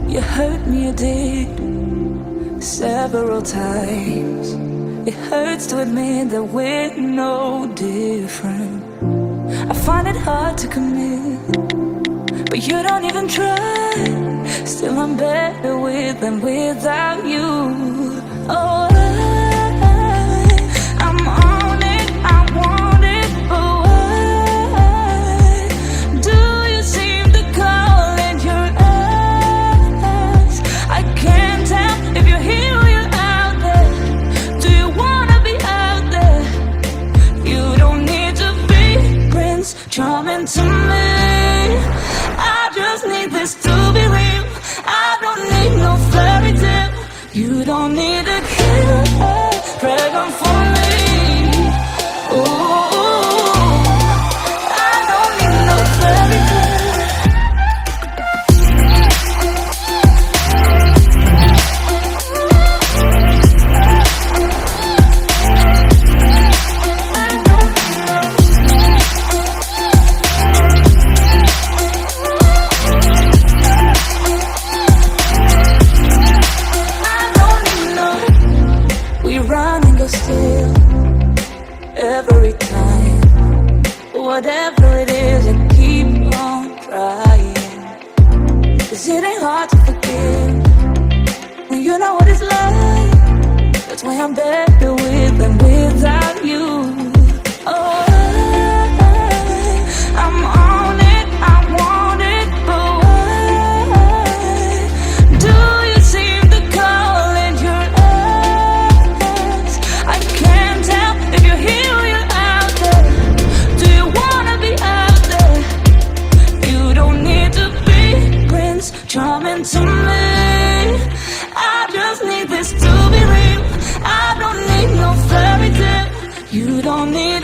You hurt me, you did, several times. It hurts to admit that we're no different. I find it hard to commit, but you don't even try. Still I'm better with than without you. Oh, I'm on it, I want it, but why do you seem to call in your eyes? I can't tell if you're here or you're out there. Do you wanna be out there? You don't need to be Prince Charming to me. I just need this to be real. I don't need no fairy tale. You don't need a killer dragon for me. Ooh, I don't need no fairy tale. Still, every time, whatever it is, I keep on trying. 'Cause it ain't hard to forgive when you know what it's like. That's why I'm better with than without you. Oh, I'm on it, I want it, but why do you seem to call in your eyes? I can't tell if you're here or you're out there. Do you wanna be out there? You don't need to be Prince Charming to me. I just need this to be real. I don't need no fairy tale. You don't need